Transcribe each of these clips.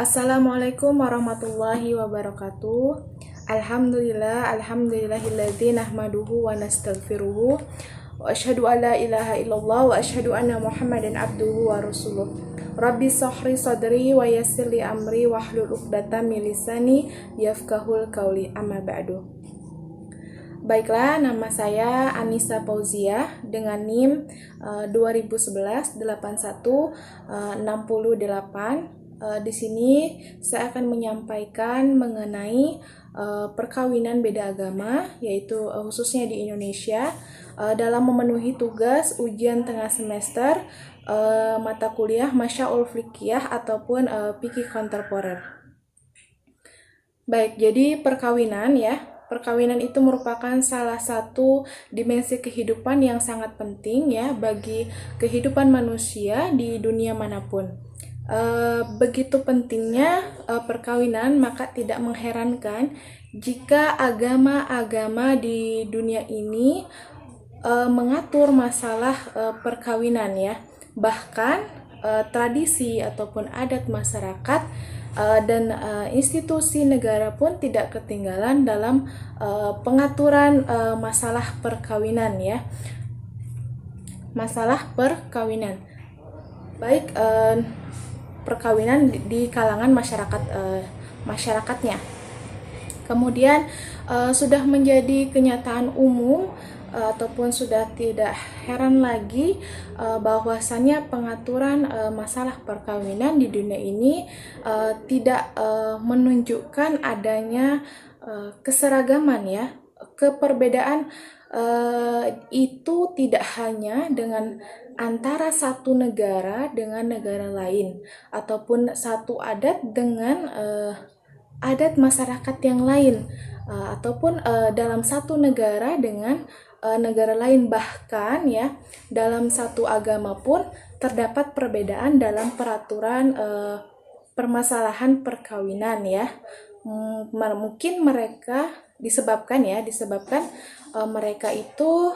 Assalamualaikum warahmatullahi wabarakatuh. Alhamdulillahilladzi nahmaduhu wa nastaghfiruhu wa asyhadu an la ilaha illallah wa asyhadu anna Muhammadan abduhu wa rasuluh. Rabbi shrah sadri wa yassir li amri wahlul 'uqdatam min lisani yafqahul qawli, amma ba'du. Baiklah, nama saya Anissa Fauziah dengan NIM 2011 8168. Di sini saya akan menyampaikan mengenai perkawinan beda agama, yaitu khususnya di Indonesia, dalam memenuhi tugas ujian tengah semester mata kuliah Masyaul Fiqhiyah ataupun fikih kontemporer. Baik, jadi perkawinan ya. Perkawinan itu merupakan salah satu dimensi kehidupan yang sangat penting ya bagi kehidupan manusia di dunia manapun. Begitu pentingnya perkawinan, maka tidak mengherankan jika agama-agama di dunia ini mengatur masalah perkawinan ya. Bahkan tradisi ataupun adat masyarakat dan institusi negara pun tidak ketinggalan dalam pengaturan masalah perkawinan ya. Masalah perkawinan. Baik perkawinan di kalangan masyarakatnya. Kemudian sudah menjadi kenyataan umum ataupun sudah tidak heran lagi bahwasannya pengaturan masalah perkawinan di dunia ini tidak menunjukkan adanya keseragaman ya. Keperbedaan itu tidak hanya dengan antara satu negara dengan negara lain ataupun satu adat dengan adat masyarakat yang lain ataupun dalam satu negara dengan negara lain, bahkan ya dalam satu agama pun terdapat perbedaan dalam peraturan permasalahan perkawinan ya. Mungkin mereka disebabkan mereka itu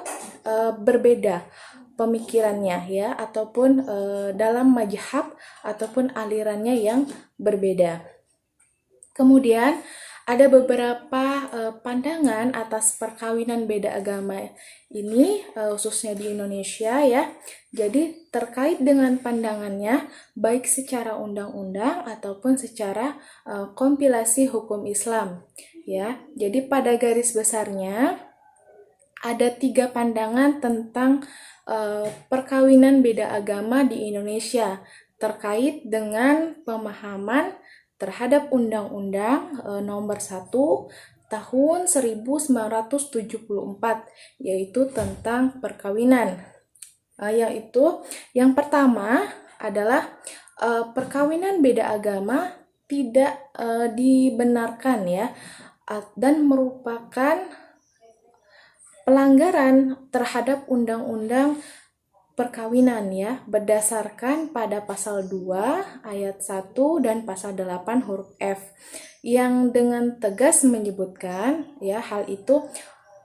berbeda pemikirannya ya, ataupun dalam mazhab ataupun alirannya yang berbeda. Kemudian ada beberapa pandangan atas perkawinan beda agama ini khususnya di Indonesia ya. Jadi terkait dengan pandangannya baik secara undang-undang ataupun secara kompilasi hukum Islam ya. Jadi pada garis besarnya ada 3 pandangan tentang perkawinan beda agama di Indonesia terkait dengan pemahaman terhadap Undang-Undang Nomor 1 Tahun 1974, yaitu tentang perkawinan. Yaitu yang pertama adalah perkawinan beda agama tidak dibenarkan ya, dan merupakan pelanggaran terhadap undang-undang perkawinan ya, berdasarkan pada pasal 2 ayat 1 dan pasal 8 huruf F yang dengan tegas menyebutkan ya hal itu.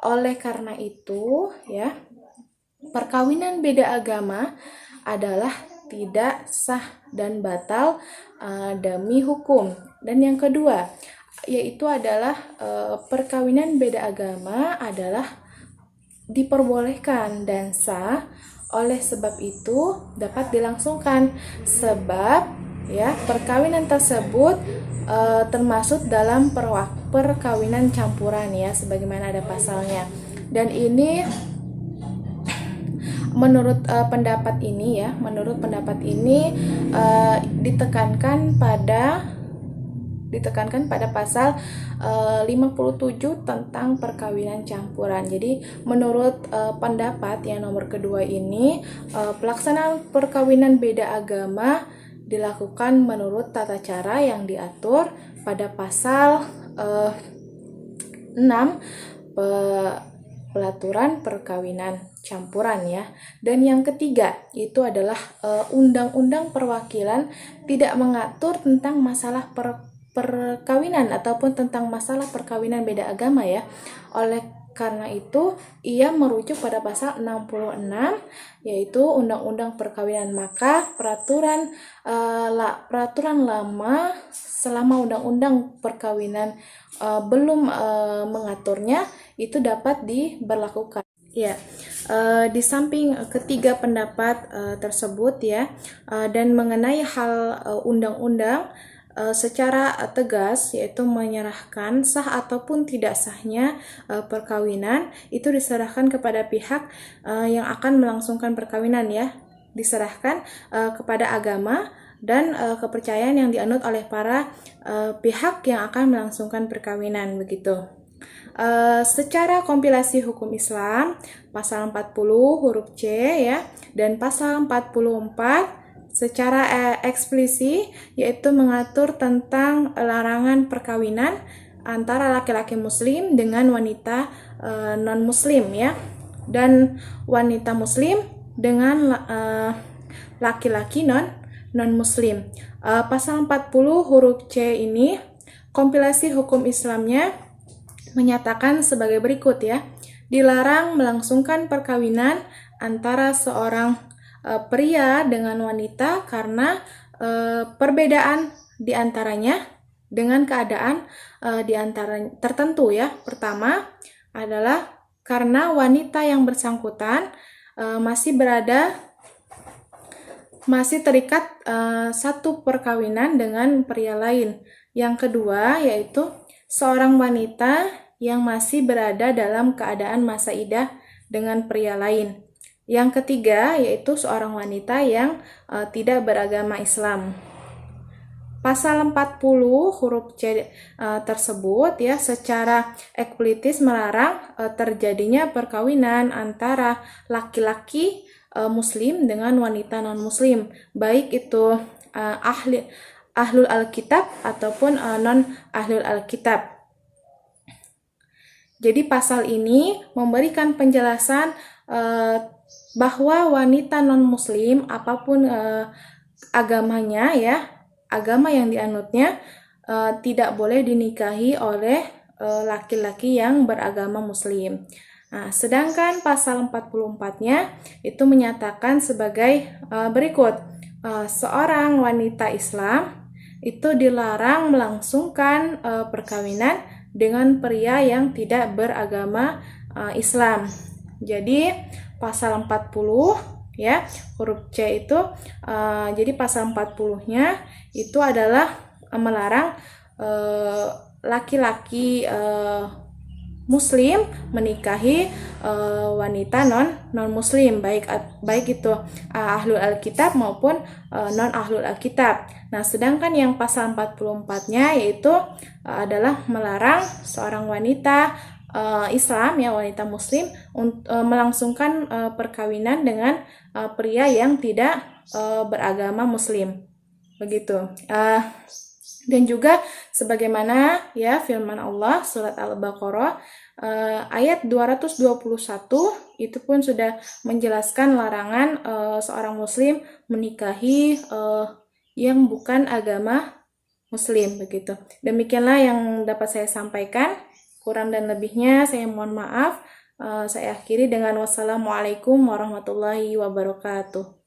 Oleh karena itu ya, perkawinan beda agama adalah tidak sah dan batal demi hukum. Dan yang kedua yaitu adalah perkawinan beda agama adalah diperbolehkan dan sah, oleh sebab itu dapat dilangsungkan sebab ya perkawinan tersebut termasuk dalam perkawinan campuran ya, sebagaimana ada pasalnya. Dan ini menurut pendapat ini ditekankan pada pasal 57 tentang perkawinan campuran. Jadi menurut pendapat yang nomor kedua ini, pelaksanaan perkawinan beda agama dilakukan menurut tata cara yang diatur pada pasal 6 pelaturan perkawinan campuran ya. Dan yang ketiga itu adalah Undang-Undang Perwakilan tidak mengatur tentang masalah perkawinan ataupun tentang masalah perkawinan beda agama ya. Oleh Karena itu ia merujuk pada pasal 66 yaitu Undang-Undang Perkawinan. Maka peraturan lama selama Undang-Undang Perkawinan belum mengaturnya itu dapat diberlakukan. Ya, di samping ketiga pendapat tersebut ya, dan mengenai hal undang-undang secara tegas, yaitu menyerahkan sah ataupun tidak sahnya perkawinan itu diserahkan kepada pihak yang akan melangsungkan perkawinan ya, diserahkan kepada agama dan kepercayaan yang dianut oleh para pihak yang akan melangsungkan perkawinan begitu. Secara kompilasi hukum Islam, pasal 40 huruf C ya, dan pasal 44 secara eksplisit yaitu mengatur tentang larangan perkawinan antara laki-laki muslim dengan wanita non-muslim ya, dan wanita muslim dengan laki-laki non-muslim. Pasal 40 huruf C ini kompilasi hukum Islamnya menyatakan sebagai berikut ya. Dilarang melangsungkan perkawinan antara seorang pria dengan wanita karena perbedaan di antaranya dengan keadaan di antara tertentu ya. Pertama adalah karena wanita yang bersangkutan masih terikat satu perkawinan dengan pria lain. Yang kedua yaitu seorang wanita yang masih berada dalam keadaan masa idah dengan pria lain. Yang ketiga yaitu seorang wanita yang tidak beragama Islam. Pasal 40 huruf C tersebut ya secara eksplisit melarang terjadinya perkawinan antara laki-laki muslim dengan wanita non-muslim, baik itu ahlul alkitab ataupun non ahlul alkitab. Jadi pasal ini memberikan penjelasan bahwa wanita non-muslim apapun agamanya ya, agama yang dianutnya tidak boleh dinikahi oleh laki-laki yang beragama muslim. Nah, sedangkan pasal 44-nya itu menyatakan sebagai berikut. Seorang wanita Islam itu dilarang melangsungkan perkawinan dengan pria yang tidak beragama Islam. Jadi pasal 40 ya huruf C itu jadi pasal 40-nya itu adalah melarang laki-laki muslim menikahi wanita non muslim, baik itu ahlul alkitab maupun non ahlul alkitab. Nah, sedangkan yang pasal 44-nya yaitu adalah melarang seorang wanita Islam ya, wanita muslim melangsungkan perkawinan dengan pria yang tidak beragama muslim. Begitu. Dan juga sebagaimana ya firman Allah surat Al-Baqarah ayat 221 itu pun sudah menjelaskan larangan seorang muslim menikahi yang bukan agama muslim begitu. Demikianlah yang dapat saya sampaikan. Kurang dan lebihnya saya mohon maaf. Saya akhiri dengan wassalamualaikum warahmatullahi wabarakatuh.